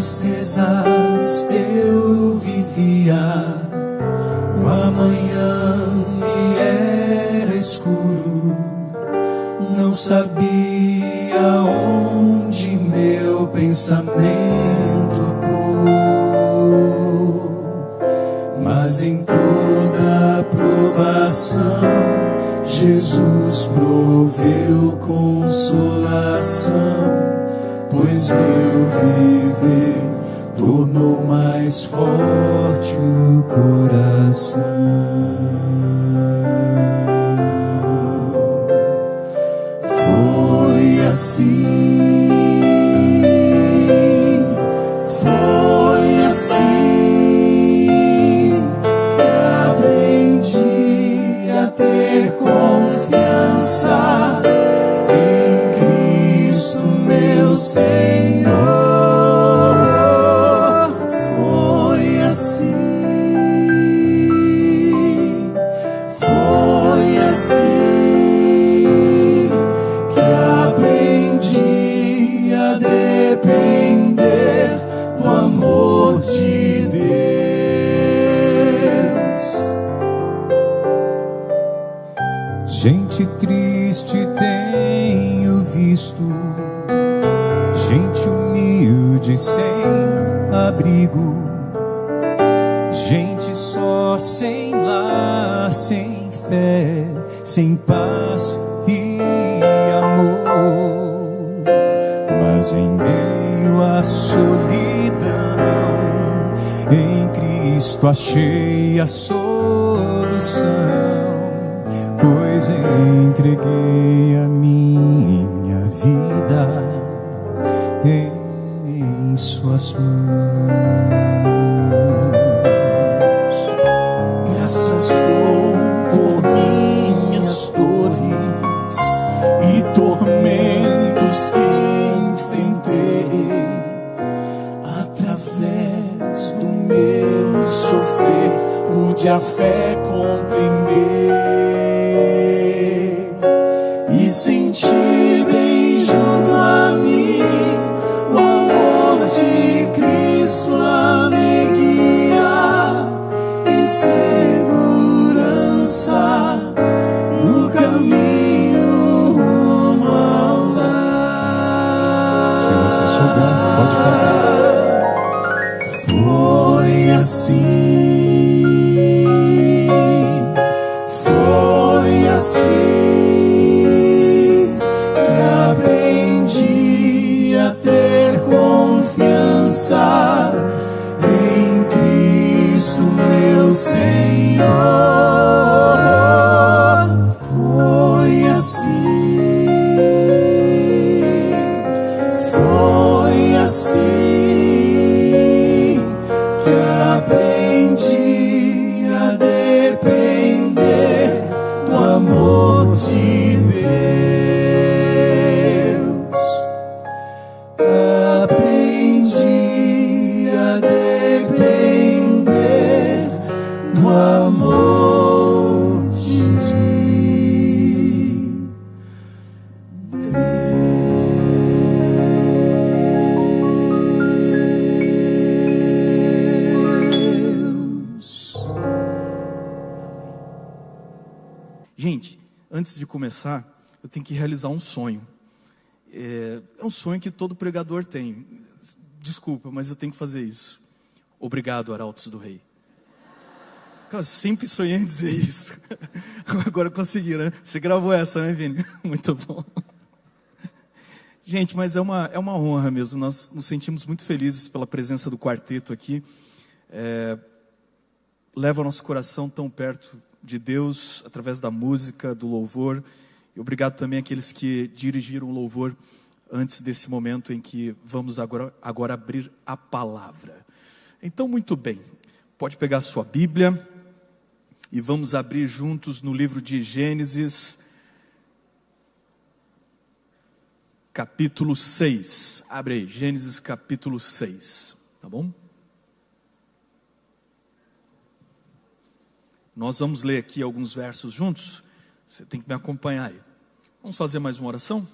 tristezas eu vivia, o amanhã me era escuro, não sabia onde meu pensamento pôr, mas em toda provação Jesus proveu consolação, pois meu viver tornou mais forte o coração. Foi assim, que aprendi a ter confiança em Cristo, meu Senhor. Foi assim que aprendi a depender do amor de Deus. Gente triste tenho visto, gente humilde sem abrigo, gente só, sem lar, sem fé, sem paz e amor. Mas em meio à solidão, em Cristo achei a solução, pois entreguei a minha vida em suas mãos. Graças dou por minhas dores e tormentos que enfrentei, através do meu sofrer pude a fé compreender e sentir bem junto a mim o amor de Cristo a me guiar em segurança no caminho rumo ao lar. Se você souber, pode cantar. Foi assim que aprendi a ter confiança em Cristo, meu Senhor. Foi assim que aprendi a depender do amor de Deus. Aprendi a depender do amor de Deus. Gente, antes de começar, eu tenho que realizar um sonho. É um sonho que todo pregador tem. Desculpa, mas eu tenho que fazer isso. Obrigado, Arautos do Rei. Cara, eu sempre sonhei em dizer isso. Agora eu consegui, né? Você gravou essa, né, Vini? Muito bom. Gente, mas é uma honra mesmo. Nós nos sentimos muito felizes pela presença do quarteto aqui. Leva o nosso coração tão perto de Deus, através da música, do louvor. E obrigado também àqueles que dirigiram o louvor antes desse momento em que vamos agora abrir a palavra. Então, muito bem. Pode pegar a sua Bíblia e vamos abrir juntos no livro de Gênesis, capítulo 6. Abre aí, Gênesis capítulo 6, tá bom? Nós vamos ler aqui alguns versos juntos. Você tem que me acompanhar aí. Vamos fazer mais uma oração?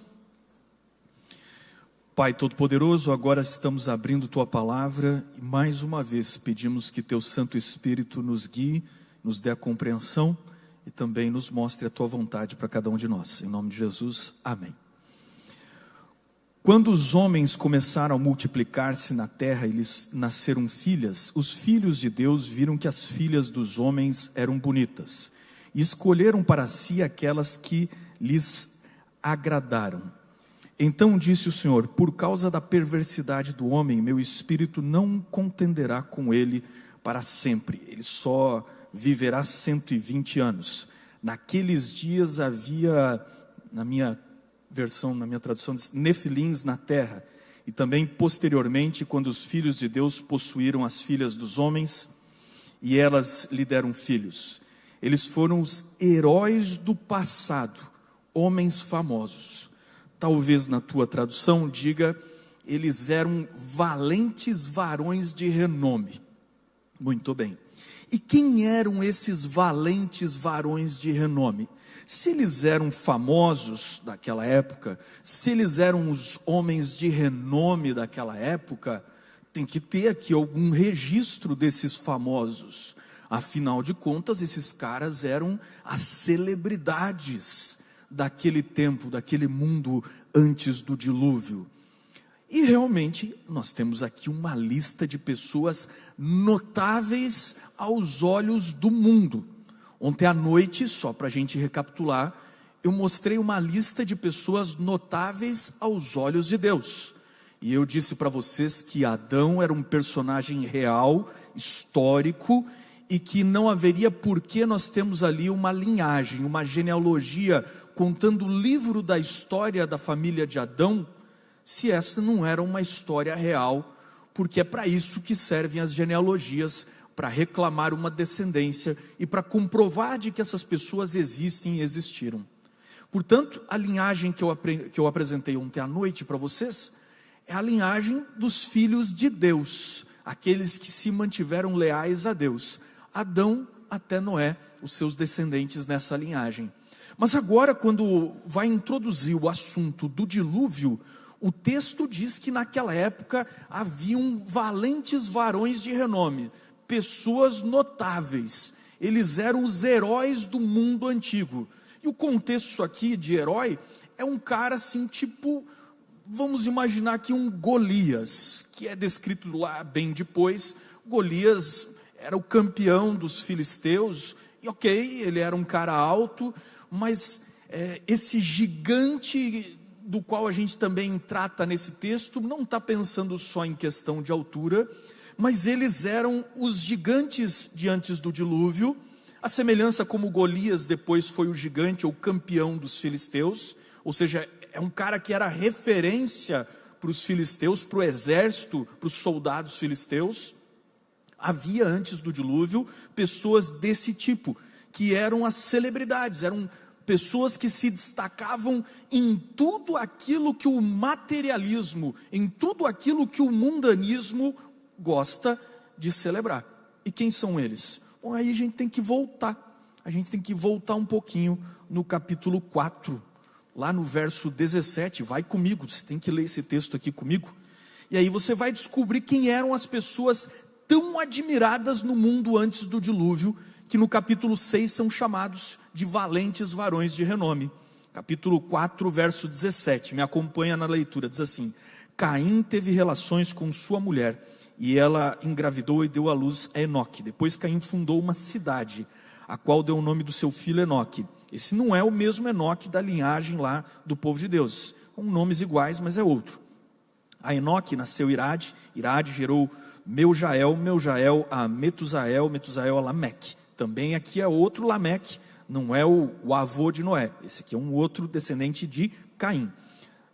Pai Todo-Poderoso, agora estamos abrindo Tua Palavra e mais uma vez pedimos que Teu Santo Espírito nos guie, nos dê a compreensão e também nos mostre a Tua vontade para cada um de nós. Em nome de Jesus, amém. Quando os homens começaram a multiplicar-se na terra e lhes nasceram filhas, os filhos de Deus viram que as filhas dos homens eram bonitas e escolheram para si aquelas que lhes agradaram. Então disse o Senhor: por causa da perversidade do homem, meu espírito não contenderá com ele para sempre. Ele só viverá 120 anos. Naqueles dias havia, na minha versão, na minha tradução, nefilins na terra. E também posteriormente, quando os filhos de Deus possuíram as filhas dos homens, e elas lhe deram filhos. Eles foram os heróis do passado, homens famosos. Talvez na tua tradução diga, eles eram valentes varões de renome. Muito bem. E quem eram esses valentes varões de renome? Se eles eram famosos daquela época, se eles eram os homens de renome daquela época, tem que ter aqui algum registro desses famosos. Afinal de contas, esses caras eram as celebridades daquele tempo, daquele mundo antes do dilúvio. E realmente nós temos aqui uma lista de pessoas notáveis aos olhos do mundo. Ontem à noite, só para a gente recapitular, eu mostrei uma lista de pessoas notáveis aos olhos de Deus. E eu disse para vocês que Adão era um personagem real, histórico, e que não haveria por que nós temos ali uma linhagem, uma genealogia, contando o livro da história da família de Adão, se essa não era uma história real, porque é para isso que servem as genealogias, para reclamar uma descendência e para comprovar de que essas pessoas existem e existiram. Portanto, a linhagem que eu apresentei ontem à noite para vocês, é a linhagem dos filhos de Deus, aqueles que se mantiveram leais a Deus, Adão até Noé, os seus descendentes nessa linhagem. Mas agora, quando vai introduzir o assunto do dilúvio, o texto diz que naquela época haviam valentes varões de renome, pessoas notáveis. Eles eram os heróis do mundo antigo. E o contexto aqui de herói é um cara assim, tipo, vamos imaginar aqui um Golias, que é descrito lá bem depois. Golias era o campeão dos filisteus, e ok, ele era um cara alto, mas esse gigante do qual a gente também trata nesse texto, não está pensando só em questão de altura, mas eles eram os gigantes de antes do dilúvio, a semelhança como Golias depois foi o gigante ou campeão dos filisteus, ou seja, é um cara que era referência para os filisteus, para o exército, para os soldados filisteus. Havia antes do dilúvio pessoas desse tipo, que eram as celebridades, eram pessoas que se destacavam em tudo aquilo que o materialismo, em tudo aquilo que o mundanismo gosta de celebrar. E quem são eles? Bom, aí a gente tem que voltar um pouquinho no capítulo 4, lá no verso 17, vai comigo, você tem que ler esse texto aqui comigo, e aí você vai descobrir quem eram as pessoas tão admiradas no mundo antes do dilúvio, que no capítulo 6 são chamados de valentes varões de renome. Capítulo 4, verso 17, me acompanha na leitura, diz assim: Caim teve relações com sua mulher, e ela engravidou e deu à luz a Enoque. Depois Caim fundou uma cidade, a qual deu o nome do seu filho Enoque. Esse não é o mesmo Enoque da linhagem lá do povo de Deus, com nomes iguais, mas é outro. A Enoque nasceu Irade, Irade gerou Meujael, Meujael a Metusael, Metusael a Lameque. Também aqui é outro Lameque, não é o avô de Noé, esse aqui é um outro descendente de Caim.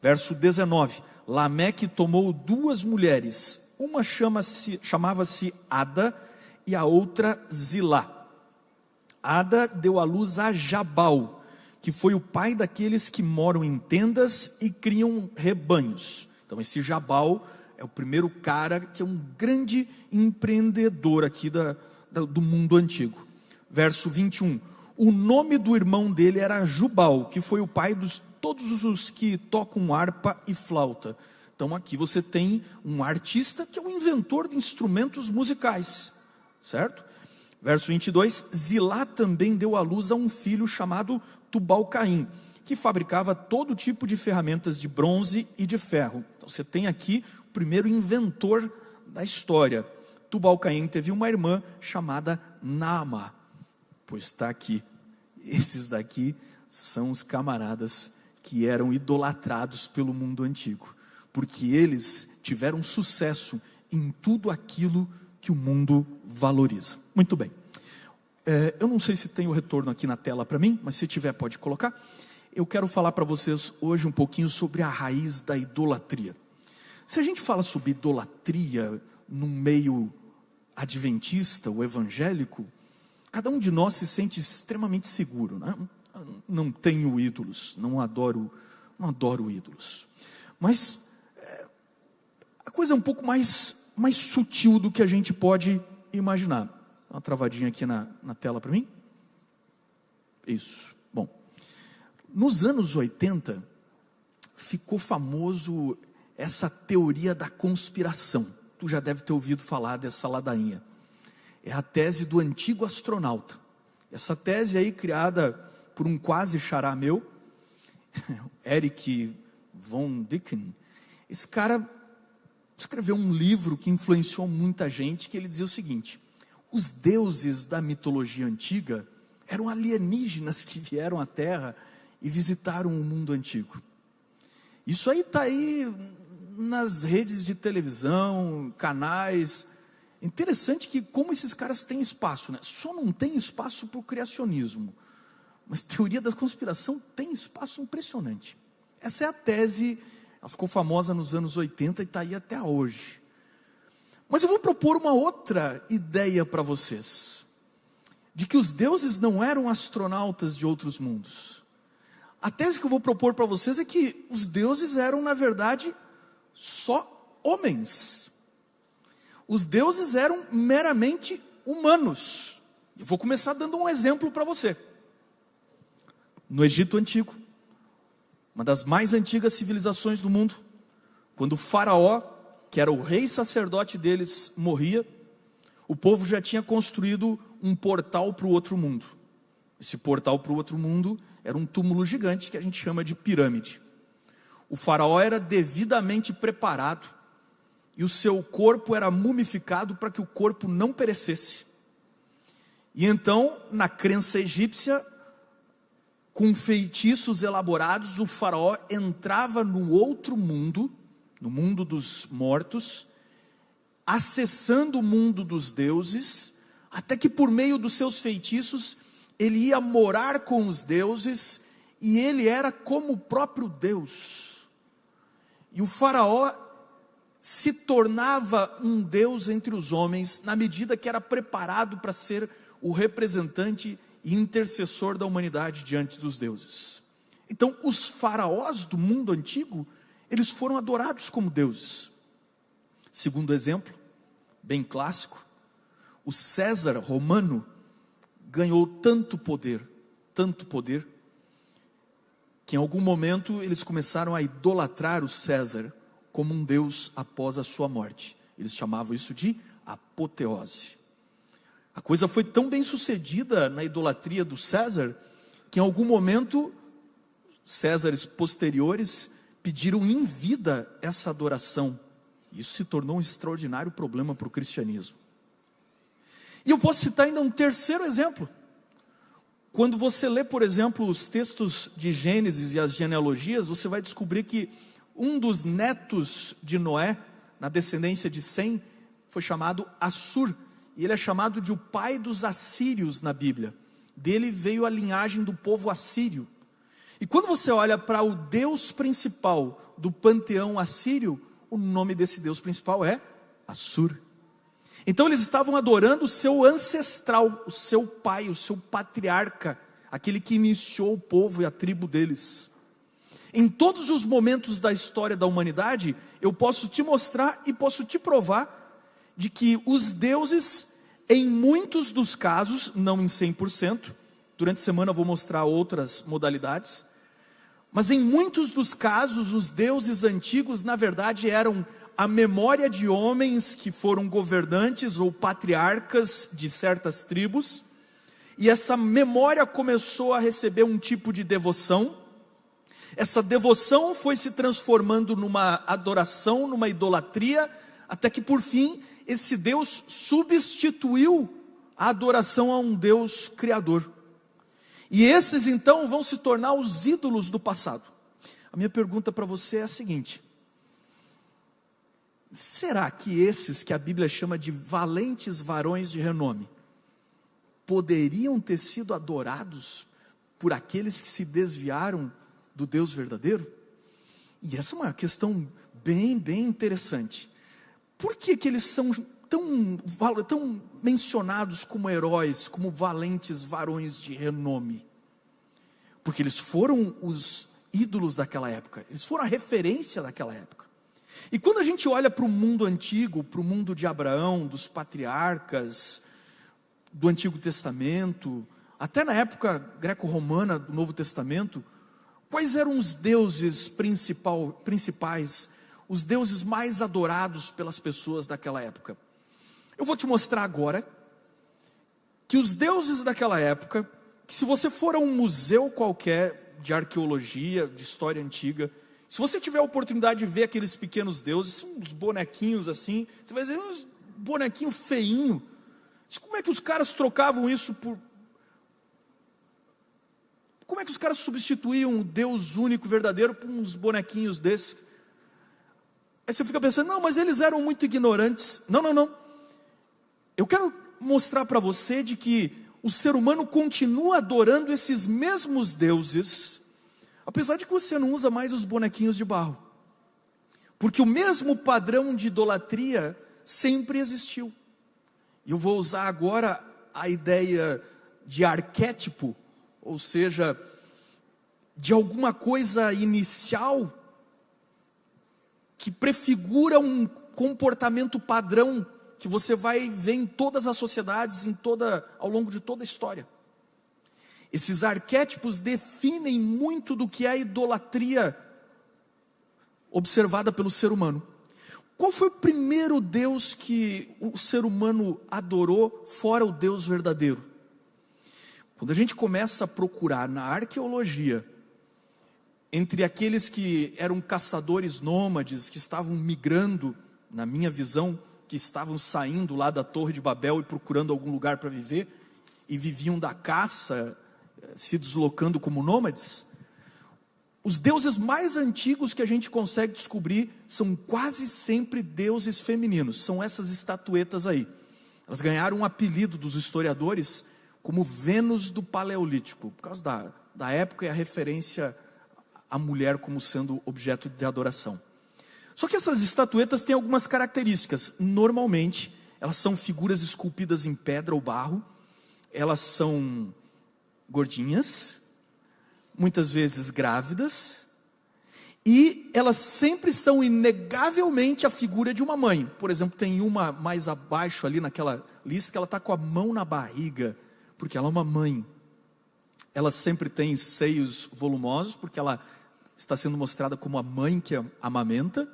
Verso 19, Lameque tomou duas mulheres, uma chamava-se Ada e a outra Zilá. Ada deu à luz a Jabal, que foi o pai daqueles que moram em tendas e criam rebanhos. Então esse Jabal é o primeiro cara que é um grande empreendedor aqui do mundo antigo. Verso 21, o nome do irmão dele era Jubal, que foi o pai de todos os que tocam harpa e flauta. Então aqui você tem um artista que é um inventor de instrumentos musicais, certo? Verso 22, Zilá também deu à luz a um filho chamado Tubal-Caim, que fabricava todo tipo de ferramentas de bronze e de ferro. Então você tem aqui o primeiro inventor da história. Tubal-Caim teve uma irmã chamada Naamá, pois está aqui. Esses daqui são os camaradas que eram idolatrados pelo mundo antigo, porque eles tiveram sucesso em tudo aquilo que o mundo valoriza. Muito bem. Eu não sei se tem o retorno aqui na tela para mim, mas se tiver pode colocar. Eu quero falar para vocês hoje um pouquinho sobre a raiz da idolatria. Se a gente fala sobre idolatria num meio adventista ou evangélico, cada um de nós se sente extremamente seguro, né? Não tenho ídolos, não adoro ídolos. Mas a coisa é um pouco mais sutil do que a gente pode imaginar. Uma travadinha aqui na tela para mim. Isso. Bom, nos anos 80, ficou famoso essa teoria da conspiração. Tu já deve ter ouvido falar dessa ladainha. É a tese do antigo astronauta. Essa tese aí criada por um quase xará meu, Eric von Däniken. Esse cara escreveu um livro que influenciou muita gente, que ele dizia o seguinte: os deuses da mitologia antiga eram alienígenas que vieram à Terra e visitaram o mundo antigo. Isso aí está aí nas redes de televisão, canais. Interessante que como esses caras têm espaço, né? Só não tem espaço para o criacionismo, mas teoria da conspiração tem espaço impressionante. Essa é a tese, ela ficou famosa nos anos 80 e está aí até hoje. Mas eu vou propor uma outra ideia para vocês, de que os deuses não eram astronautas de outros mundos. A tese que eu vou propor para vocês é que os deuses eram, na verdade, só homens. Os deuses eram meramente humanos. Eu vou começar dando um exemplo para você. No Egito Antigo, uma das mais antigas civilizações do mundo, quando o faraó, que era o rei sacerdote deles, morria, o povo já tinha construído um portal para o outro mundo. Esse portal para o outro mundo era um túmulo gigante que a gente chama de pirâmide. O faraó era devidamente preparado e o seu corpo era mumificado para que o corpo não perecesse. E então, na crença egípcia, com feitiços elaborados, o faraó entrava no outro mundo, no mundo dos mortos, acessando o mundo dos deuses, até que por meio dos seus feitiços, ele ia morar com os deuses, e ele era como o próprio Deus. E o faraó se tornava um Deus entre os homens, na medida que era preparado para ser o representante e intercessor da humanidade diante dos deuses. Então, os faraós do mundo antigo, eles foram adorados como deuses. Segundo exemplo, bem clássico, o César romano ganhou tanto poder, que em algum momento eles começaram a idolatrar o César como um deus após a sua morte. Eles chamavam isso de apoteose. A coisa foi tão bem sucedida na idolatria do César, que em algum momento, Césares posteriores pediram em vida essa adoração. Isso se tornou um extraordinário problema para o cristianismo. E eu posso citar ainda um terceiro exemplo. Quando você lê, por exemplo, os textos de Gênesis e as genealogias, você vai descobrir que um dos netos de Noé, na descendência de Sem, foi chamado Assur. E ele é chamado de o pai dos assírios na Bíblia. Dele veio a linhagem do povo assírio. E quando você olha para o Deus principal do panteão assírio, o nome desse Deus principal é Assur. Então eles estavam adorando o seu ancestral, o seu pai, o seu patriarca, aquele que iniciou o povo e a tribo deles. Em todos os momentos da história da humanidade, eu posso te mostrar e posso te provar de que os deuses, em muitos dos casos, não em 100%, durante a semana eu vou mostrar outras modalidades, Mas em muitos dos casos, os deuses antigos, na verdade, eram a memória de homens que foram governantes ou patriarcas de certas tribos, e essa memória começou a receber um tipo de devoção. Essa devoção foi se transformando numa adoração, numa idolatria, até que por fim, esse Deus substituiu a adoração a um Deus criador. E esses então vão se tornar os ídolos do passado. A minha pergunta para você é a seguinte: será que esses que a Bíblia chama de valentes varões de renome, poderiam ter sido adorados por aqueles que se desviaram do Deus verdadeiro? E essa é uma questão bem interessante. Por que eles são tão mencionados como heróis, como valentes varões de renome? Porque eles foram os ídolos daquela época, eles foram a referência daquela época. E quando a gente olha para o mundo antigo, para o mundo de Abraão, dos patriarcas, do Antigo Testamento, até na época greco-romana do Novo Testamento, quais eram os deuses principais, os deuses mais adorados pelas pessoas daquela época? Eu vou te mostrar agora que os deuses daquela época, que se você for a um museu qualquer de arqueologia, de história antiga, se você tiver a oportunidade de ver aqueles pequenos deuses, são uns bonequinhos assim, você vai dizer, uns bonequinho feinho. Como é que os caras trocavam isso por... Como é que os caras substituíam o Deus único, verdadeiro, por uns bonequinhos desses? Aí você fica pensando, não, mas eles eram muito ignorantes. Não. Eu quero mostrar para você de que o ser humano continua adorando esses mesmos deuses, apesar de que você não usa mais os bonequinhos de barro. Porque o mesmo padrão de idolatria sempre existiu. E eu vou usar agora a ideia de arquétipo, ou seja, de alguma coisa inicial que prefigura um comportamento padrão que você vai ver em todas as sociedades, ao longo de toda a história. Esses arquétipos definem muito do que é a idolatria observada pelo ser humano. Qual foi o primeiro Deus que o ser humano adorou, fora o Deus verdadeiro? Quando a gente começa a procurar na arqueologia, entre aqueles que eram caçadores nômades, que estavam migrando, na minha visão, que estavam saindo lá da Torre de Babel e procurando algum lugar para viver, e viviam da caça, se deslocando como nômades, os deuses mais antigos que a gente consegue descobrir são quase sempre deuses femininos. São essas estatuetas aí. Elas ganharam um apelido dos historiadores como Vênus do Paleolítico, por causa da época e a referência à mulher como sendo objeto de adoração. Só que essas estatuetas têm algumas características. Normalmente, elas são figuras esculpidas em pedra ou barro. Elas são gordinhas, muitas vezes grávidas, e elas sempre são inegavelmente a figura de uma mãe. Por exemplo, tem uma mais abaixo ali naquela lista que ela está com a mão na barriga, porque ela é uma mãe. Ela sempre tem seios volumosos, porque ela está sendo mostrada como a mãe que amamenta.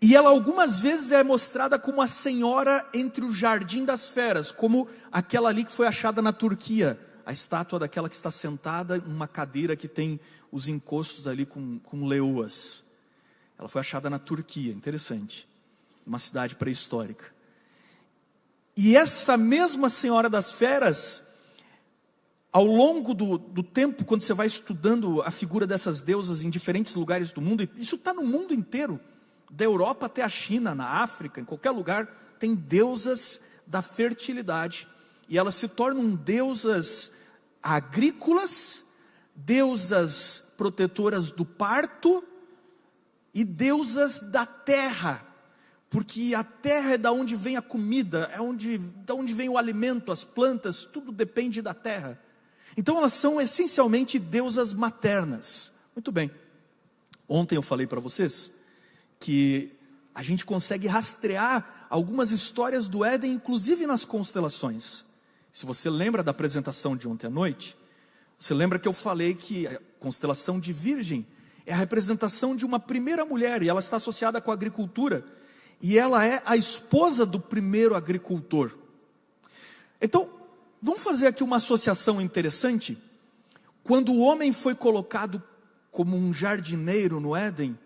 E ela algumas vezes é mostrada como a senhora entre o jardim das feras, como aquela ali que foi achada na Turquia, a estátua daquela que está sentada em uma cadeira que tem os encostos ali com leoas. Ela foi achada na Turquia, interessante, uma cidade pré-histórica. E essa mesma senhora das feras, ao longo do tempo, quando você vai estudando a figura dessas deusas em diferentes lugares do mundo, isso está no mundo inteiro, da Europa até a China, na África, em qualquer lugar, tem deusas da fertilidade. E elas se tornam deusas agrícolas, deusas protetoras do parto e deusas da terra. Porque a terra é da onde vem a comida, da onde vem o alimento, as plantas, tudo depende da terra. Então elas são essencialmente deusas maternas. Muito bem. Ontem eu falei para vocês que a gente consegue rastrear algumas histórias do Éden, inclusive nas constelações. Se você lembra da apresentação de ontem à noite, Você lembra que eu falei que a constelação de Virgem é a representação de uma primeira mulher, e ela está associada com a agricultura, e ela é a esposa do primeiro agricultor. Então, vamos fazer aqui uma associação interessante. Quando o homem foi colocado como um jardineiro no Éden,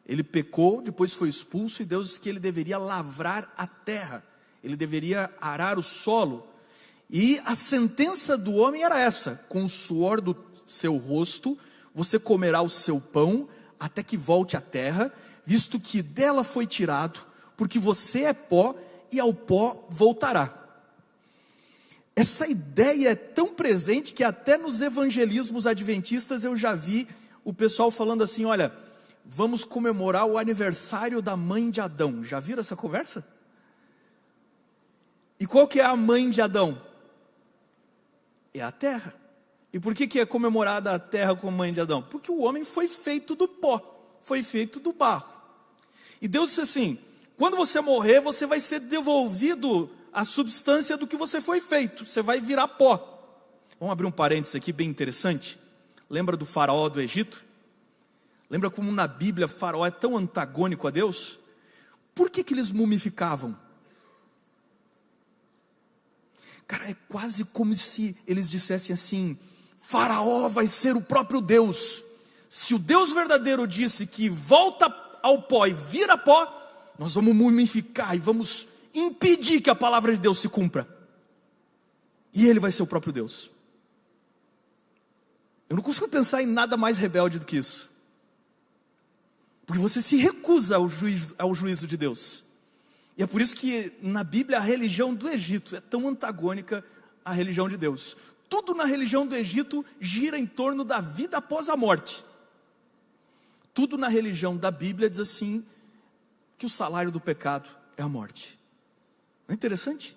ele pecou, depois foi expulso, e Deus disse que ele deveria lavrar a terra, ele deveria arar o solo, e a sentença do homem era essa: com o suor do seu rosto, você comerá o seu pão, até que volte à terra, visto que dela foi tirado, porque você é pó, e ao pó voltará. Essa ideia é tão presente que até nos evangelismos adventistas eu já vi o pessoal falando assim: olha, vamos comemorar o aniversário da mãe de Adão. Já viram essa conversa? E qual que é a mãe de Adão? É a terra. E por que é comemorada a terra como mãe de Adão? Porque o homem foi feito do pó, foi feito do barro. E Deus disse assim: quando você morrer, você vai ser devolvido a substância do que você foi feito, você vai virar pó. Vamos abrir um parênteses aqui bem interessante. Lembra do faraó do Egito? Lembra como na Bíblia faraó é tão antagônico a Deus? Por que eles mumificavam? Cara, é quase como se eles dissessem assim: faraó vai ser o próprio Deus. Se o Deus verdadeiro disse que volta ao pó e vira pó, nós vamos mumificar e vamos impedir que a palavra de Deus se cumpra. E ele vai ser o próprio Deus. Eu não consigo pensar em nada mais rebelde do que isso. Porque você se recusa ao juízo de Deus. E é por isso que na Bíblia a religião do Egito é tão antagônica à religião de Deus. Tudo na religião do Egito gira em torno da vida após a morte. Tudo na religião da Bíblia diz assim, que o salário do pecado é a morte. Não é interessante?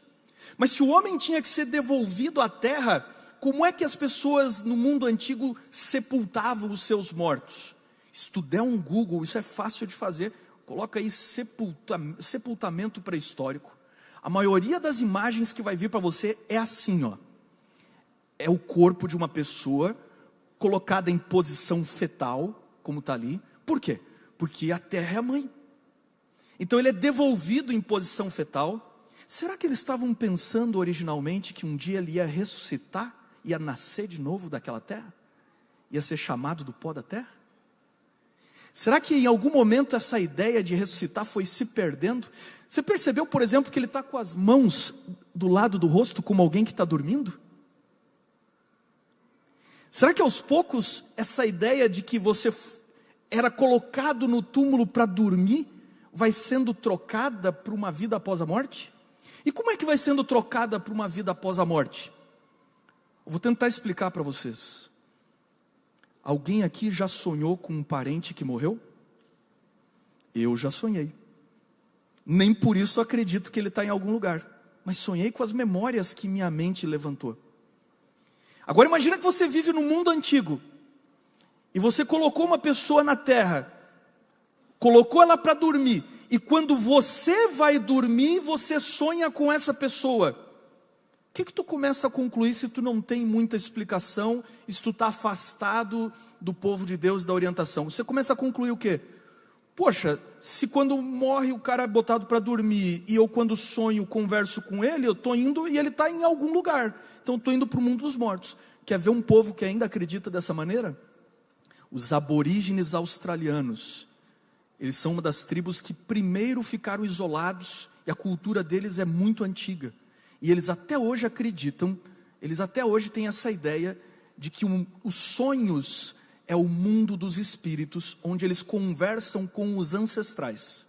Mas se o homem tinha que ser devolvido à terra, como é que as pessoas no mundo antigo sepultavam os seus mortos? Se tu der um Google, isso é fácil de fazer, coloca aí sepultamento pré-histórico. A maioria das imagens que vai vir para você é assim, ó. É o corpo de uma pessoa colocada em posição fetal, como está ali. Por quê? Porque a terra é a mãe. Então ele é devolvido em posição fetal. Será que eles estavam pensando originalmente que um dia ele ia ressuscitar, ia nascer de novo daquela terra? Ia ser chamado do pó da terra? Será que em algum momento essa ideia de ressuscitar foi se perdendo? Você percebeu, por exemplo, que ele está com as mãos do lado do rosto como alguém que está dormindo? Será que aos poucos essa ideia de que você era colocado no túmulo para dormir vai sendo trocada por uma vida após a morte? E como é que vai sendo trocada por uma vida após a morte? Eu vou tentar explicar para vocês. Alguém aqui já sonhou com um parente que morreu? Eu já sonhei. Nem por isso acredito que ele está em algum lugar. Mas sonhei com as memórias que minha mente levantou. Agora imagina que você vive no mundo antigo. E você colocou uma pessoa na terra. Colocou ela para dormir. E quando você vai dormir, você sonha com essa pessoa. O que tu começa a concluir se tu não tem muita explicação, se tu está afastado do povo de Deus e da orientação? Você começa a concluir o quê? Poxa, se quando morre o cara é botado para dormir, e eu quando sonho converso com ele, eu estou indo e ele está em algum lugar. Então estou indo para o mundo dos mortos. Quer ver um povo que ainda acredita dessa maneira? Os aborígenes australianos. Eles são uma das tribos que primeiro ficaram isolados, e a cultura deles é muito antiga. E eles até hoje acreditam, eles até hoje têm essa ideia de que os sonhos é o mundo dos espíritos, onde eles conversam com os ancestrais.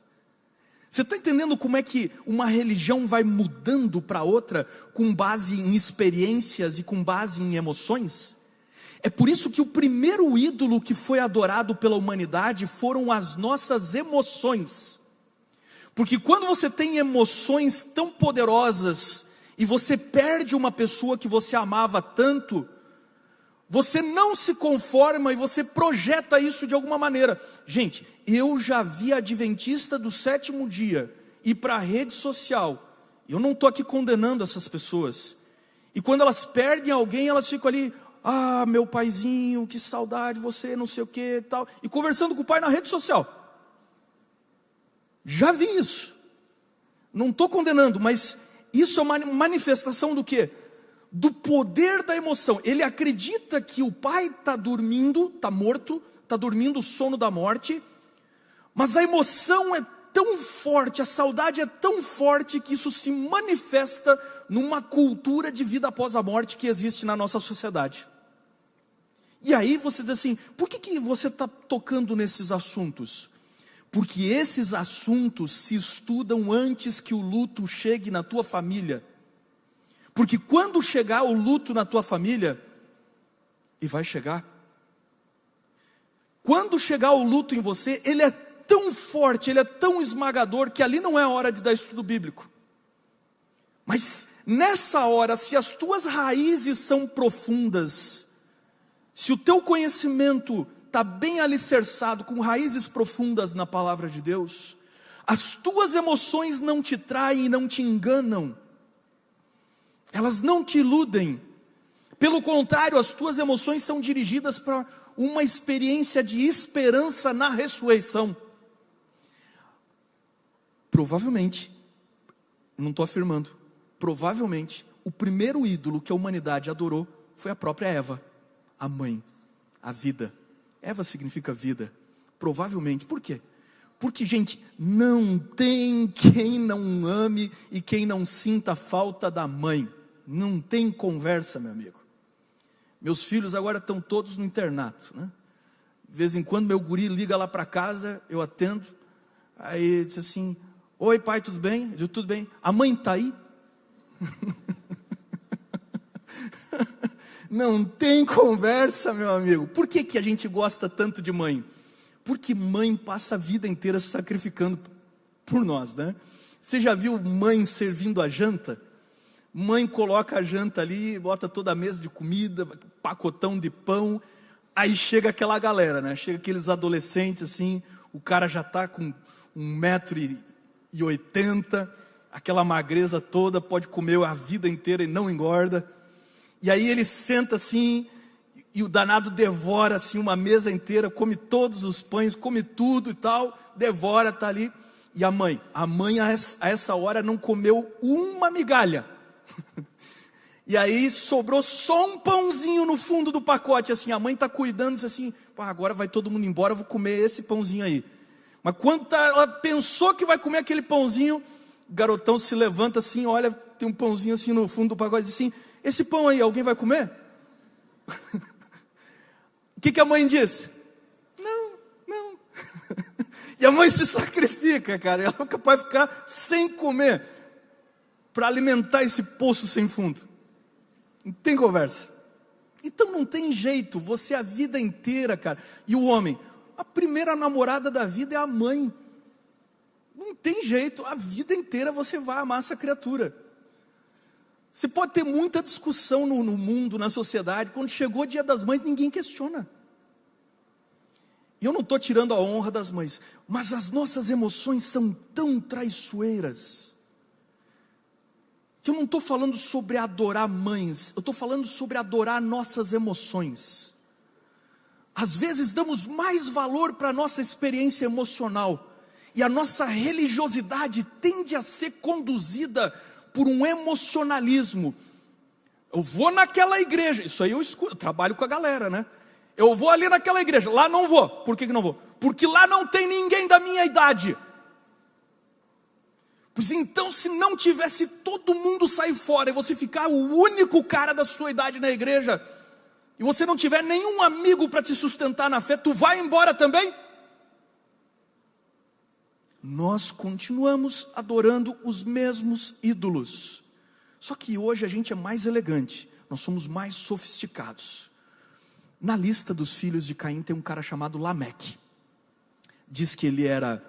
Você está entendendo como é que uma religião vai mudando para outra, com base em experiências e com base em emoções? É por isso que o primeiro ídolo que foi adorado pela humanidade foram as nossas emoções. Porque quando você tem emoções tão poderosas, e você perde uma pessoa que você amava tanto, você não se conforma e você projeta isso de alguma maneira. Gente, eu já vi adventista do sétimo dia ir para a rede social. Eu não estou aqui condenando essas pessoas. E quando elas perdem alguém, elas ficam ali, ah, meu paizinho, que saudade, você não sei o que e tal, e conversando com o pai na rede social. Já vi isso. Não estou condenando, mas isso é uma manifestação do quê? Do poder da emoção. Ele acredita que o pai está dormindo, está morto, está dormindo o sono da morte, mas a emoção é tão forte, a saudade é tão forte que isso se manifesta numa cultura de vida após a morte que existe na nossa sociedade. E aí você diz assim, por que você está tocando nesses assuntos? Porque esses assuntos se estudam antes que o luto chegue na tua família. Porque quando chegar o luto na tua família, e vai chegar, quando chegar o luto em você, ele é tão forte, ele é tão esmagador, que ali não é hora de dar estudo bíblico. Mas nessa hora, se as tuas raízes são profundas, se o teu conhecimento está bem alicerçado, com raízes profundas na palavra de Deus, as tuas emoções não te traem e não te enganam, elas não te iludem. Pelo contrário, as tuas emoções são dirigidas para uma experiência de esperança na ressurreição. Provavelmente, não estou afirmando, provavelmente o primeiro ídolo que a humanidade adorou foi a própria Eva, a mãe, a vida. Eva significa vida, provavelmente. Por quê? Porque, gente, não tem quem não ame e quem não sinta falta da mãe. Não tem conversa, meu amigo. Meus filhos agora estão todos no internato, né? De vez em quando meu guri liga lá para casa, eu atendo, aí ele diz assim, oi pai, tudo bem? Eu digo, tudo bem. A mãe está aí? Não tem conversa, meu amigo. Por que a gente gosta tanto de mãe? Porque mãe passa a vida inteira se sacrificando por nós, né? Você já viu mãe servindo a janta? Mãe coloca a janta ali, bota toda a mesa de comida, pacotão de pão, aí chega aquela galera, né? Chega aqueles adolescentes assim, o cara já está com 1,80 m, aquela magreza toda, pode comer a vida inteira e não engorda. E aí ele senta assim, e o danado devora assim uma mesa inteira, come todos os pães, come tudo e tal, devora, está ali. E a mãe a essa hora não comeu uma migalha. E aí sobrou só um pãozinho no fundo do pacote, assim, a mãe está cuidando, diz assim, agora vai todo mundo embora, eu vou comer esse pãozinho aí. Mas quando ela pensou que vai comer aquele pãozinho, o garotão se levanta assim, olha, tem um pãozinho assim no fundo do pacote, diz assim, esse pão aí, alguém vai comer? O que a mãe disse? Não. E a mãe se sacrifica, cara, ela é capaz de ficar sem comer, para alimentar esse poço sem fundo. Não tem conversa. Então não tem jeito, você a vida inteira, cara. E o homem, a primeira namorada da vida é a mãe. Não tem jeito, a vida inteira você vai amar essa criatura. Você pode ter muita discussão no mundo, na sociedade, quando chegou o dia das mães, ninguém questiona. E eu não estou tirando a honra das mães, mas as nossas emoções são tão traiçoeiras, que eu não estou falando sobre adorar mães, eu estou falando sobre adorar nossas emoções. Às vezes damos mais valor para a nossa experiência emocional, e a nossa religiosidade tende a ser conduzida por um emocionalismo. Eu vou naquela igreja, isso aí eu escuto, eu trabalho com a galera, né? Eu vou ali naquela igreja, lá não vou. Por que não vou? Porque lá não tem ninguém da minha idade. Pois então, se não tivesse todo mundo sair fora, e você ficar o único cara da sua idade na igreja, e você não tiver nenhum amigo para te sustentar na fé, tu vai embora também? Nós continuamos adorando os mesmos ídolos. Só que hoje a gente é mais elegante, nós somos mais sofisticados. Na lista dos filhos de Caim tem um cara chamado Lameque. Diz que ele era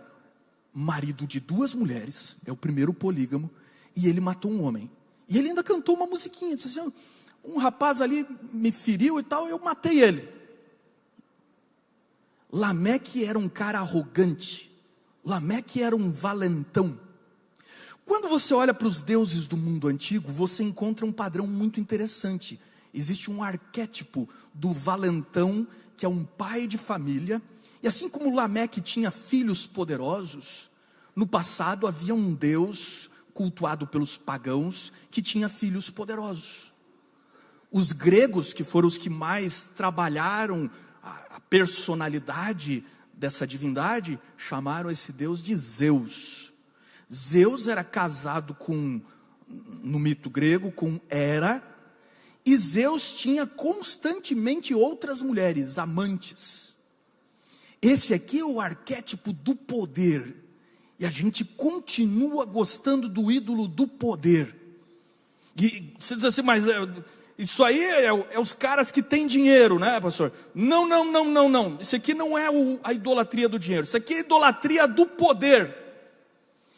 marido de 2 mulheres, é o primeiro polígamo, e ele matou um homem. E ele ainda cantou uma musiquinha, disse assim, um rapaz ali me feriu e tal, eu matei ele. Lameque era um cara arrogante, Lameque era um valentão. Quando você olha para os deuses do mundo antigo, você encontra um padrão muito interessante. Existe um arquétipo do valentão, que é um pai de família. E assim como Lameque tinha filhos poderosos, no passado havia um Deus cultuado pelos pagãos que tinha filhos poderosos. Os gregos, que foram os que mais trabalharam a personalidade dessa divindade, chamaram esse Deus de Zeus. Zeus era casado no mito grego, com Hera, e Zeus tinha constantemente outras mulheres, amantes. Esse aqui é o arquétipo do poder, e a gente continua gostando do ídolo do poder. E você diz assim, mas isso aí é os caras que têm dinheiro, né, pastor? Não. Isso aqui não é a idolatria do dinheiro, isso aqui é a idolatria do poder.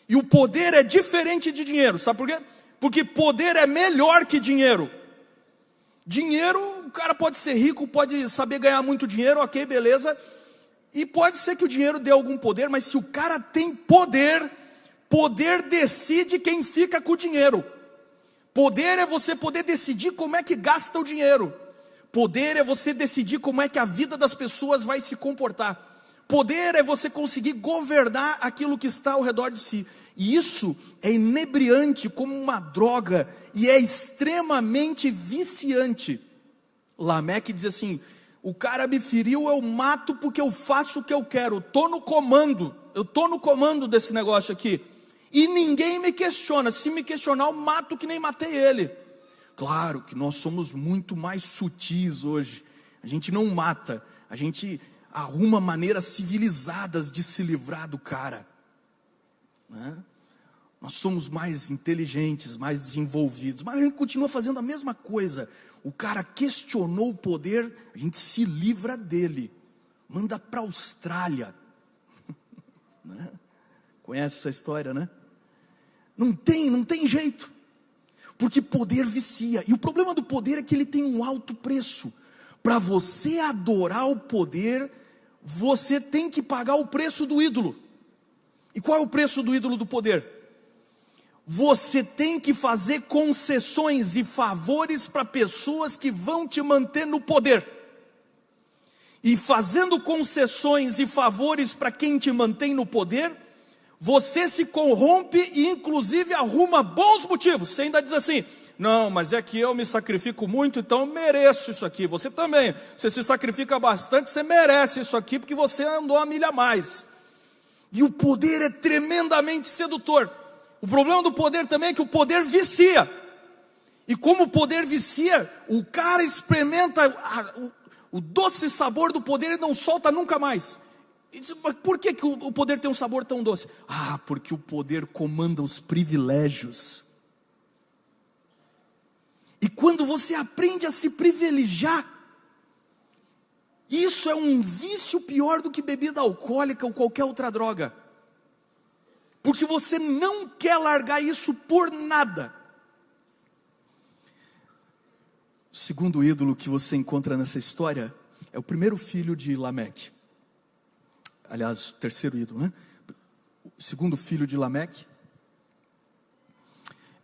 E o poder é diferente de dinheiro, sabe por quê? Porque poder é melhor que dinheiro. Dinheiro, o cara pode ser rico, pode saber ganhar muito dinheiro, ok, beleza. E pode ser que o dinheiro dê algum poder, mas se o cara tem poder, poder decide quem fica com o dinheiro. Poder é você poder decidir como é que gasta o dinheiro. Poder é você decidir como é que a vida das pessoas vai se comportar. Poder é você conseguir governar aquilo que está ao redor de si. E isso é inebriante como uma droga e é extremamente viciante. Lameque diz assim: o cara me feriu, eu mato porque eu faço o que eu quero. Eu estou no comando desse negócio aqui. E ninguém me questiona. Se me questionar, eu mato que nem matei ele. Claro que nós somos muito mais sutis hoje. A gente não mata, a gente arruma maneiras civilizadas de se livrar do cara, né? Nós somos mais inteligentes, mais desenvolvidos, mas a gente continua fazendo a mesma coisa. O cara questionou o poder, a gente se livra dele, manda para a Austrália. Né? Conhece essa história, né? Não tem jeito, porque poder vicia, e o problema do poder é que ele tem um alto preço. Para você adorar o poder, você tem que pagar o preço do ídolo. E qual é o preço do ídolo do poder? Você tem que fazer concessões e favores para pessoas que vão te manter no poder. E fazendo concessões e favores para quem te mantém no poder, você se corrompe e inclusive arruma bons motivos. Você ainda diz assim: não, mas é que eu me sacrifico muito, então eu mereço isso aqui. Você também, você se sacrifica bastante, você merece isso aqui, porque você andou uma milha a mais. E o poder é tremendamente sedutor. O problema do poder também é que o poder vicia. E como o poder vicia, o cara experimenta o doce sabor do poder e não solta nunca mais. E diz, mas por que o poder tem um sabor tão doce? Ah, porque o poder comanda os privilégios. E quando você aprende a se privilegiar, isso é um vício pior do que bebida alcoólica ou qualquer outra droga. Porque você não quer largar isso por nada. O segundo ídolo que você encontra nessa história é o primeiro filho de Lameque. Aliás, o terceiro ídolo, né? O segundo filho de Lameque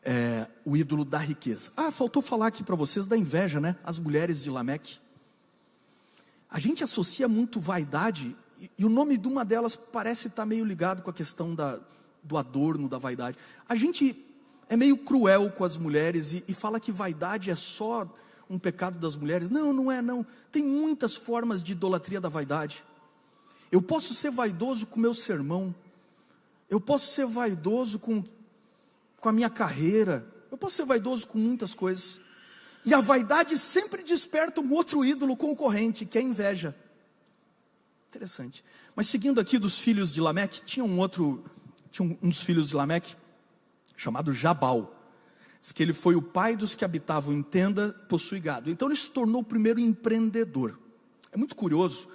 é o ídolo da riqueza. Ah, faltou falar aqui para vocês da inveja, né? As mulheres de Lameque. A gente associa muito vaidade, e o nome de uma delas parece estar meio ligado com a questão do adorno, da vaidade. A gente é meio cruel com as mulheres e fala que vaidade é só um pecado das mulheres. Não, não é não. Tem muitas formas de idolatria da vaidade. Eu posso ser vaidoso com o meu sermão. Eu posso ser vaidoso com a minha carreira. Eu posso ser vaidoso com muitas coisas. E a vaidade sempre desperta um outro ídolo concorrente, que é a inveja. Interessante. Mas seguindo aqui dos filhos de Lameque, tinha um dos filhos de Lameque, chamado Jabal. Diz que ele foi o pai dos que habitavam em tenda, possui gado. Então ele se tornou o primeiro empreendedor. É muito curioso,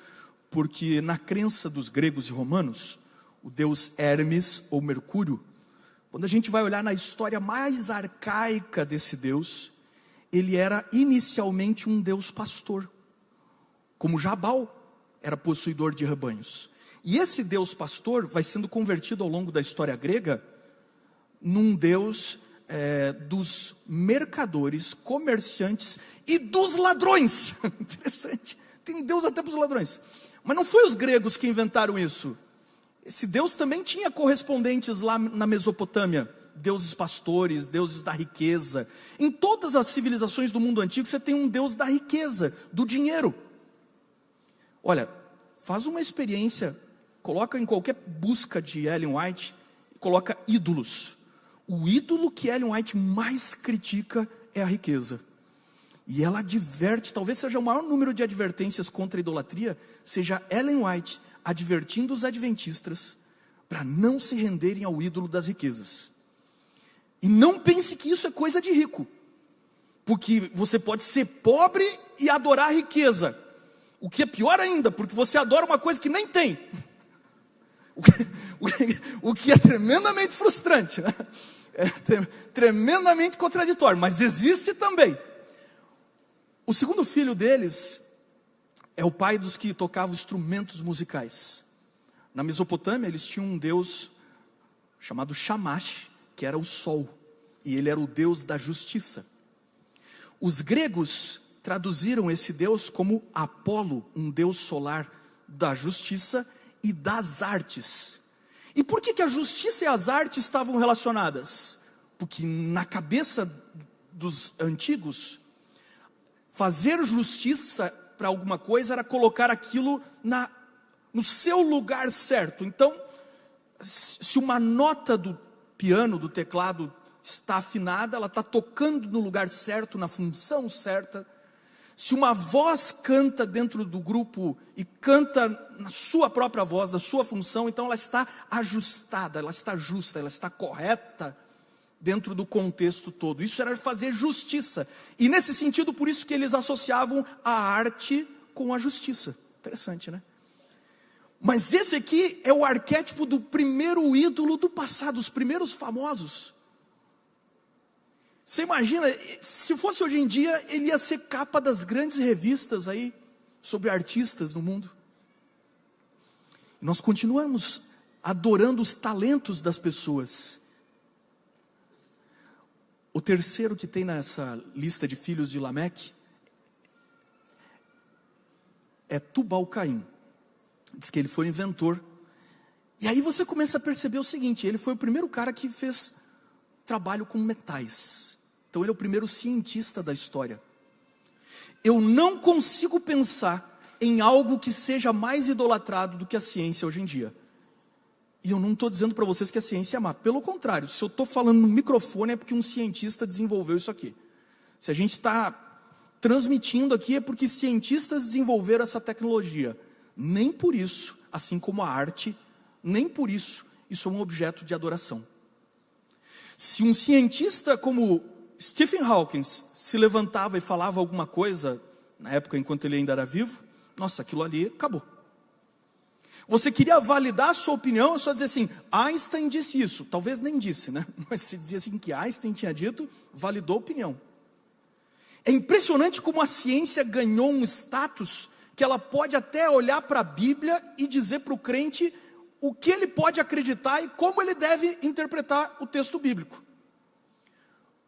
porque na crença dos gregos e romanos, o deus Hermes ou Mercúrio, quando a gente vai olhar na história mais arcaica desse deus, ele era inicialmente um deus pastor, como Jabal era possuidor de rebanhos. E esse deus pastor vai sendo convertido ao longo da história grega num deus dos mercadores, comerciantes e dos ladrões. Interessante, tem Deus até para os ladrões. Mas não foi os gregos que inventaram isso. Esse Deus também tinha correspondentes lá na Mesopotâmia. Deuses pastores, deuses da riqueza. Em todas as civilizações do mundo antigo você tem um Deus da riqueza, do dinheiro. Olha, faz uma experiência, coloca em qualquer busca de Ellen White, coloca ídolos. O ídolo que Ellen White mais critica é a riqueza. E ela adverte, talvez seja o maior número de advertências contra a idolatria, seja Ellen White advertindo os adventistas para não se renderem ao ídolo das riquezas. E não pense que isso é coisa de rico, porque você pode ser pobre e adorar a riqueza, o que é pior ainda, porque você adora uma coisa que nem tem, o que é tremendamente frustrante, né? É tremendamente contraditório, mas existe também. O segundo filho deles é o pai dos que tocavam instrumentos musicais. Na Mesopotâmia eles tinham um deus chamado Shamash, que era o sol, e ele era o deus da justiça. Os gregos traduziram esse deus como Apolo, um deus solar da justiça e das artes. E por que a justiça e as artes estavam relacionadas? Porque na cabeça dos antigos, fazer justiça para alguma coisa era colocar aquilo no seu lugar certo. Então, se uma nota do piano, do teclado está afinada, ela está tocando no lugar certo, na função certa. Se uma voz canta dentro do grupo e canta na sua própria voz, na sua função, então ela está ajustada, ela está justa, ela está correta dentro do contexto todo. Isso era fazer justiça. E nesse sentido, por isso que eles associavam a arte com a justiça. Interessante, né? Mas esse aqui é o arquétipo do primeiro ídolo do passado, os primeiros famosos. Você imagina, se fosse hoje em dia, ele ia ser capa das grandes revistas aí, sobre artistas no mundo. E nós continuamos adorando os talentos das pessoas. O terceiro que tem nessa lista de filhos de Lameque é Tubal-Caim. Diz que ele foi inventor. E aí você começa a perceber o seguinte: ele foi o primeiro cara que fez trabalho com metais. Então ele é o primeiro cientista da história. Eu não consigo pensar em algo que seja mais idolatrado do que a ciência hoje em dia. E eu não estou dizendo para vocês que a ciência é má. Pelo contrário, se eu estou falando no microfone é porque um cientista desenvolveu isso aqui. Se a gente está transmitindo aqui é porque cientistas desenvolveram essa tecnologia. Nem por isso, assim como a arte, nem por isso, isso é um objeto de adoração. Se um cientista como Stephen Hawking se levantava e falava alguma coisa, na época enquanto ele ainda era vivo, nossa, aquilo ali acabou. Você queria validar a sua opinião, é só dizer assim, Einstein disse isso. Talvez nem disse, né? Mas se dizia assim que Einstein tinha dito, validou a opinião. É impressionante como a ciência ganhou um status que ela pode até olhar para a Bíblia e dizer para o crente o que ele pode acreditar e como ele deve interpretar o texto bíblico.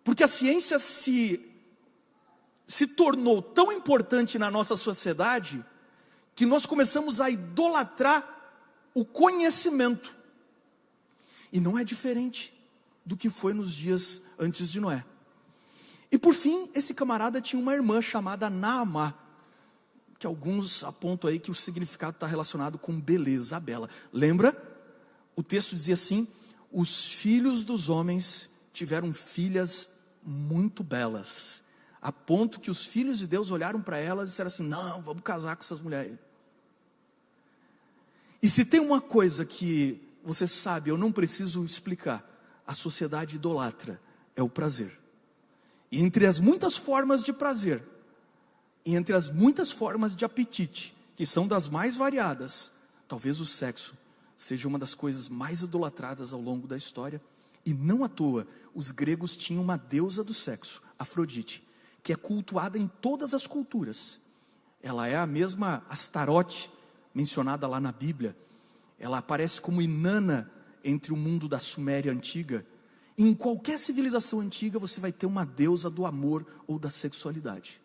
Porque a ciência se tornou tão importante na nossa sociedade que nós começamos a idolatrar o conhecimento. E não é diferente do que foi nos dias antes de Noé. E por fim, esse camarada tinha uma irmã chamada Naamá, que alguns apontam aí que o significado está relacionado com beleza, bela. Lembra? O texto dizia assim: os filhos dos homens tiveram filhas muito belas, a ponto que os filhos de Deus olharam para elas e disseram assim, não, vamos casar com essas mulheres. E se tem uma coisa que você sabe, eu não preciso explicar, a sociedade idolatra, é o prazer. E entre as muitas formas de prazer, e entre as muitas formas de apetite, que são das mais variadas, talvez o sexo seja uma das coisas mais idolatradas ao longo da história. E não à toa, os gregos tinham uma deusa do sexo, Afrodite, que é cultuada em todas as culturas. Ela é a mesma Astarote, mencionada lá na Bíblia. Ela aparece como Inanna entre o mundo da Suméria antiga. Em qualquer civilização antiga você vai ter uma deusa do amor ou da sexualidade.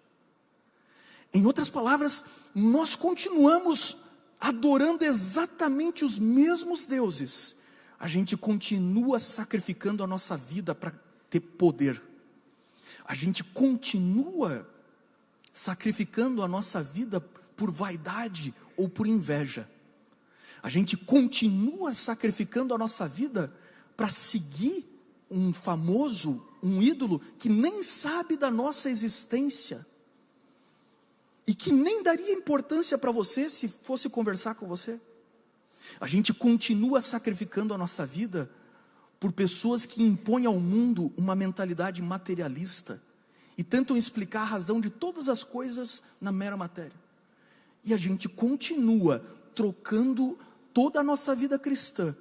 Em outras palavras, nós continuamos adorando exatamente os mesmos deuses. A gente continua sacrificando a nossa vida para ter poder. A gente continua sacrificando a nossa vida por vaidade ou por inveja. A gente continua sacrificando a nossa vida para seguir um famoso, um ídolo que nem sabe da nossa existência e que nem daria importância para você se fosse conversar com você. A gente continua sacrificando a nossa vida por pessoas que impõem ao mundo uma mentalidade materialista e tentam explicar a razão de todas as coisas na mera matéria. E a gente continua trocando toda a nossa vida cristã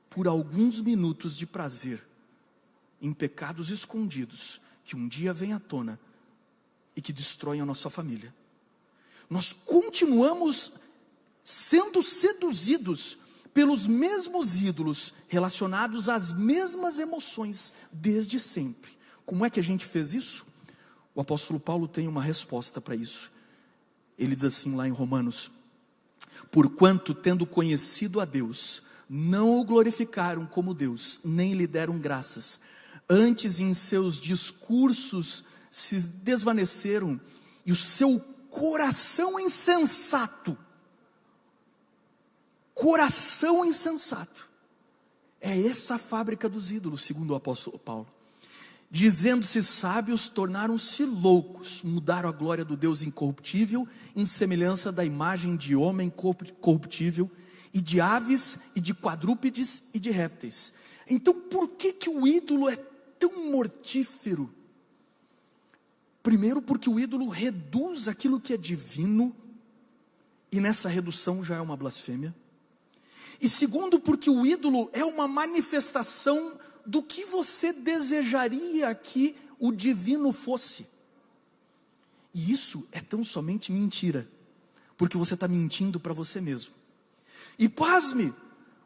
por alguns minutos de prazer em pecados escondidos que um dia vêm à tona e que destroem a nossa família. Nós continuamos sendo seduzidos pelos mesmos ídolos, relacionados às mesmas emoções desde sempre. Como é que a gente fez isso? O apóstolo Paulo tem uma resposta para isso. Ele diz assim lá em Romanos: porquanto, tendo conhecido a Deus, não o glorificaram como Deus, nem lhe deram graças. Antes, em seus discursos se desvaneceram, e o seu coração insensato é essa a fábrica dos ídolos, segundo o apóstolo Paulo. Dizendo-se sábios, tornaram-se loucos, mudaram a glória do Deus incorruptível em semelhança da imagem de homem corruptível, e de aves, e de quadrúpedes, e de répteis. Então por que o ídolo é tão mortífero? Primeiro, porque o ídolo reduz aquilo que é divino, e nessa redução já é uma blasfêmia. E segundo, porque o ídolo é uma manifestação do que você desejaria que o divino fosse. E isso é tão somente mentira, porque você está mentindo para você mesmo. E pasme,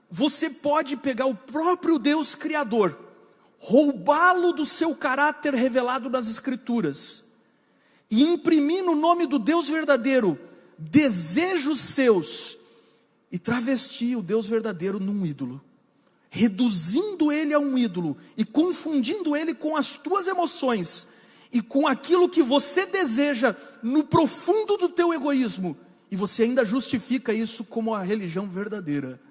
você pode pegar o próprio Deus Criador, roubá-lo do seu caráter revelado nas Escrituras, e imprimir no nome do Deus verdadeiro desejos seus, e travestir o Deus verdadeiro num ídolo, reduzindo ele a um ídolo, e confundindo ele com as tuas emoções, e com aquilo que você deseja no profundo do teu egoísmo, e você ainda justifica isso como a religião verdadeira.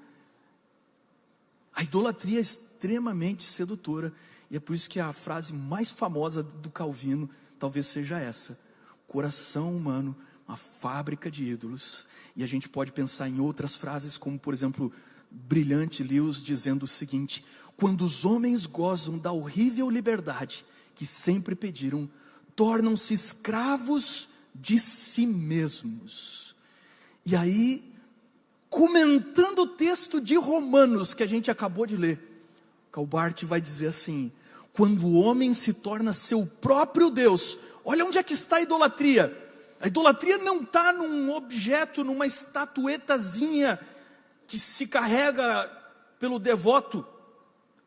A idolatria é extremamente sedutora, e é por isso que a frase mais famosa do Calvino talvez seja essa: coração humano, uma fábrica de ídolos. E a gente pode pensar em outras frases, como por exemplo, Brilhante Lewis dizendo o seguinte: quando os homens gozam da horrível liberdade que sempre pediram, tornam-se escravos de si mesmos. E aí, comentando o texto de Romanos que a gente acabou de ler, Calbart vai dizer assim: quando o homem se torna seu próprio Deus, olha onde é que está a idolatria. A idolatria não está num objeto, numa estatuetazinha que se carrega pelo devoto.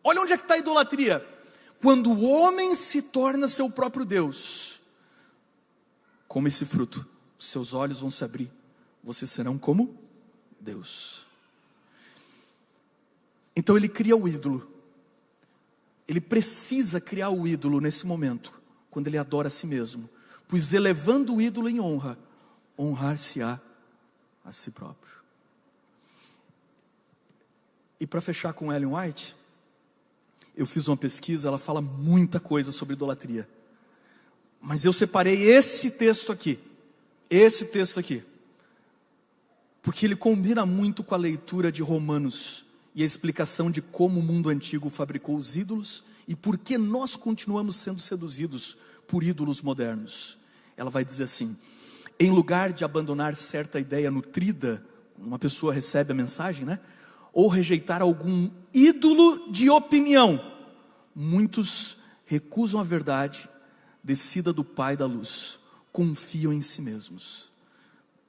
Olha onde é que está a idolatria. Quando o homem se torna seu próprio Deus, come esse fruto, seus olhos vão se abrir, vocês serão como Deus. Então ele cria o ídolo. Ele precisa criar o ídolo nesse momento, quando ele adora a si mesmo. Pois elevando o ídolo em honra, honrar-se-á a si próprio. E para fechar com Ellen White, eu fiz uma pesquisa, ela fala muita coisa sobre idolatria. Mas eu separei esse texto aqui, porque ele combina muito com a leitura de Romanos e a explicação de como o mundo antigo fabricou os ídolos e por que nós continuamos sendo seduzidos por ídolos modernos. Ela vai dizer assim: em lugar de abandonar certa ideia nutrida, uma pessoa recebe a mensagem, né? Ou rejeitar algum ídolo de opinião, muitos recusam a verdade descida do Pai da luz, confiam em si mesmos.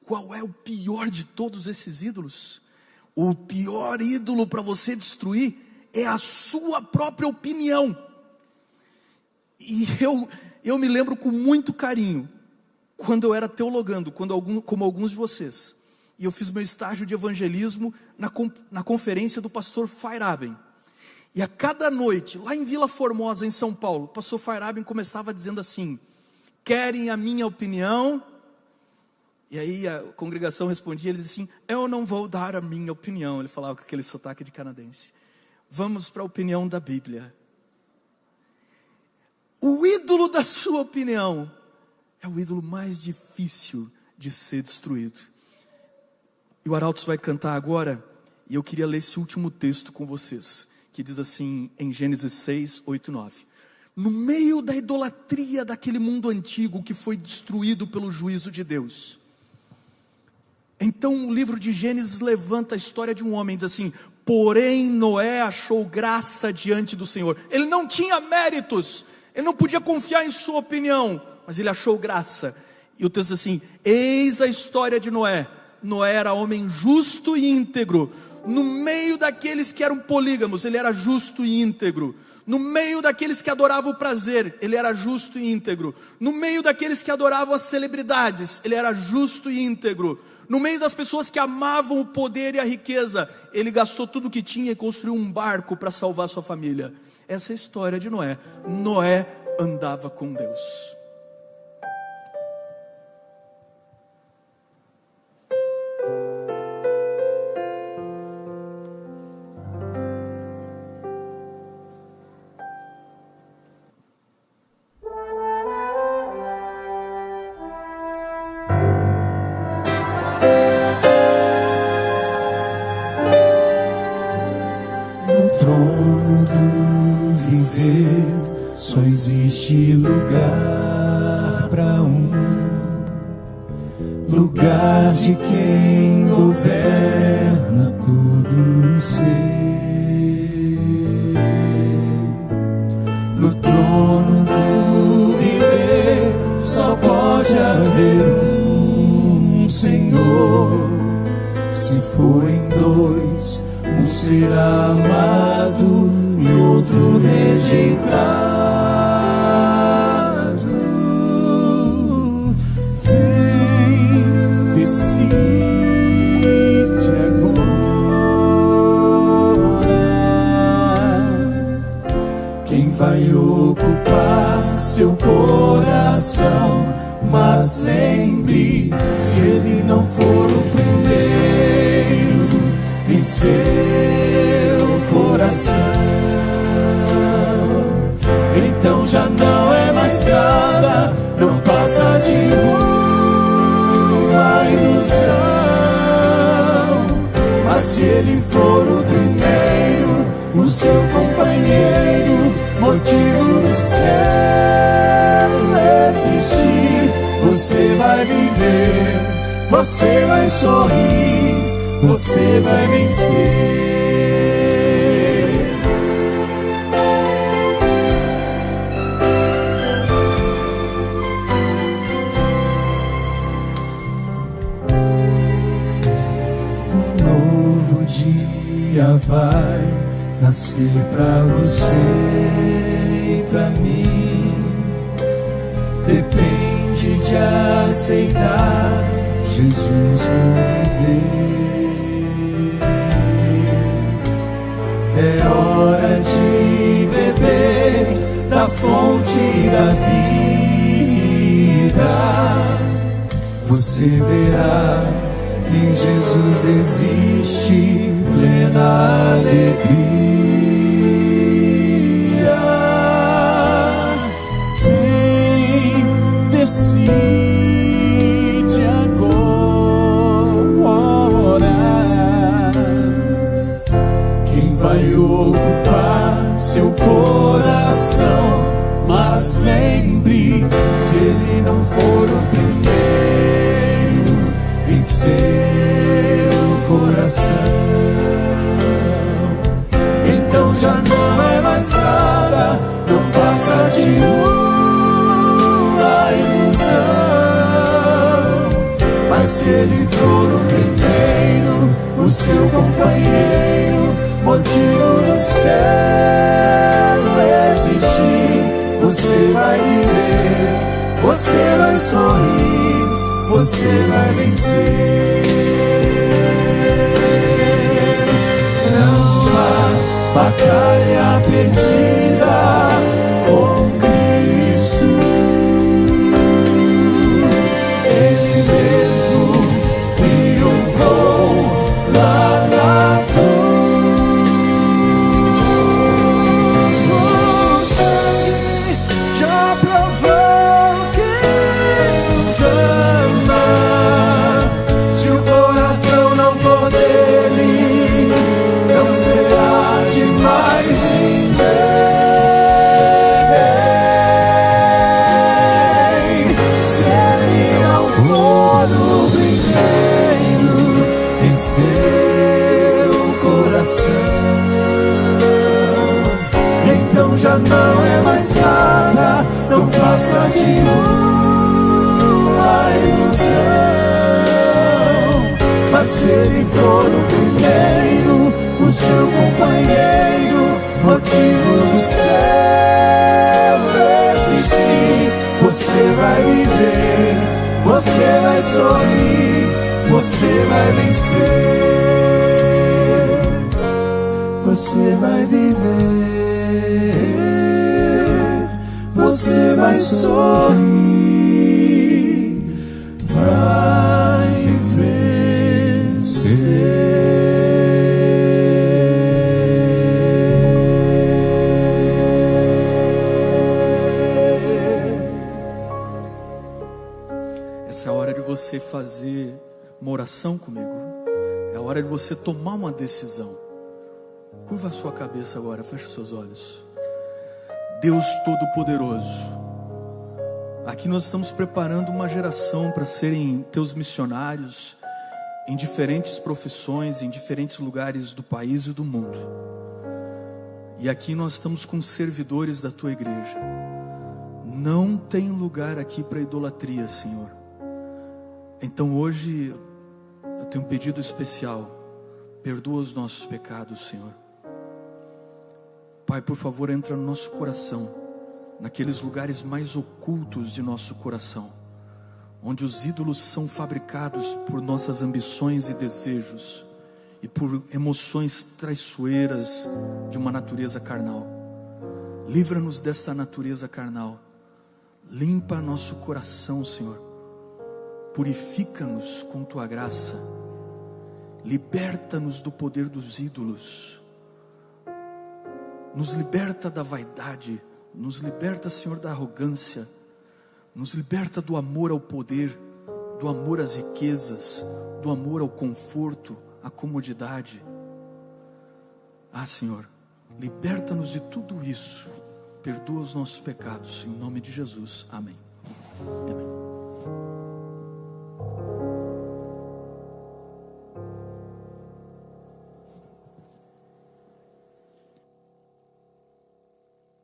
Qual é o pior de todos esses ídolos? O pior ídolo para você destruir é a sua própria opinião. E eu me lembro com muito carinho, quando eu era teologando, como alguns de vocês, e eu fiz meu estágio de evangelismo na conferência do pastor Feyerabend. E a cada noite, lá em Vila Formosa, em São Paulo, o pastor Feyerabend começava dizendo assim: querem a minha opinião? E aí a congregação respondia, ele dizia assim: eu não vou dar a minha opinião. Ele falava com aquele sotaque de canadense. Vamos para a opinião da Bíblia. O ídolo da sua opinião é o ídolo mais difícil de ser destruído. E o Arautos vai cantar agora, e eu queria ler esse último texto com vocês, que diz assim, em Gênesis 6, 8 e 9. No meio da idolatria daquele mundo antigo que foi destruído pelo juízo de Deus, então o livro de Gênesis levanta a história de um homem, diz assim: porém Noé achou graça diante do Senhor. Ele não tinha méritos, ele não podia confiar em sua opinião, mas ele achou graça. E o texto diz assim: eis a história de Noé. Noé era homem justo e íntegro. No meio daqueles que eram polígamos, ele era justo e íntegro. No meio daqueles que adoravam o prazer, ele era justo e íntegro. No meio daqueles que adoravam as celebridades, ele era justo e íntegro. No meio das pessoas que amavam o poder e a riqueza, ele gastou tudo o que tinha e construiu um barco para salvar sua família. Essa é a história de Noé. Noé andava com Deus. Só existe lugar para lugar de quem governa todo o ser. No trono do viver só pode haver um Senhor. Se forem dois, um será amado e outro rejeitado. Vem, decide agora quem vai ocupar seu coração. Mas lembre, se ele não for o primeiro em seu coração, então já não é mais nada, não passa de uma ilusão. Mas se ele for o primeiro, o seu companheiro, motivo do céu existir, você vai viver, você vai sorrir, você vai vencer. Vai nascer pra você e pra mim. Depende de aceitar Jesus no viver. É hora de beber da fonte da vida. Você verá, em Jesus existe plena alegria. Vem, decide agora quem vai ocupar seu coração. Mas lembre, se ele não for o primeiro em seu coração, então já não é mais nada, não passa de uma ilusão. Mas se ele for o primeiro, o seu companheiro, motivo do céu existir, você vai viver, você vai sorrir, você vai vencer. Não há batalha perdida com Cristo. Ele mesmo triunfou lá na cruz. O sangue já provou que nos ama. Se o coração não for dele, não será de mais ninguém. Se ele não for o primeiro em seu coração, então já não é mais nada, não passa de uma ilusão. Mas se ele for o primeiro, o seu companheiro, motivo do céu existir, você vai viver, você vai sorrir, você vai vencer. Você vai viver, você vai sorrir, vai vencer. Essa é a hora de você fazer uma oração comigo. É a hora de você tomar uma decisão. Curva a sua cabeça agora, feche seus olhos. Deus Todo-Poderoso, aqui nós estamos preparando uma geração para serem teus missionários em diferentes profissões, em diferentes lugares do país e do mundo. E aqui nós estamos com servidores da tua igreja. Não tem lugar aqui para idolatria, Senhor. Então hoje eu tenho um pedido especial. Perdoa os nossos pecados, Senhor. Pai, por favor, entra no nosso coração, naqueles lugares mais ocultos de nosso coração, onde os ídolos são fabricados por nossas ambições e desejos, e por emoções traiçoeiras de uma natureza carnal. Livra-nos desta natureza carnal. Limpa nosso coração, Senhor. Purifica-nos com tua graça. Liberta-nos do poder dos ídolos. Nos liberta da vaidade. Nos liberta, Senhor, da arrogância. Nos liberta do amor ao poder, do amor às riquezas, do amor ao conforto, à comodidade. Ah, Senhor, liberta-nos de tudo isso. Perdoa os nossos pecados, em nome de Jesus. Amém. Amém.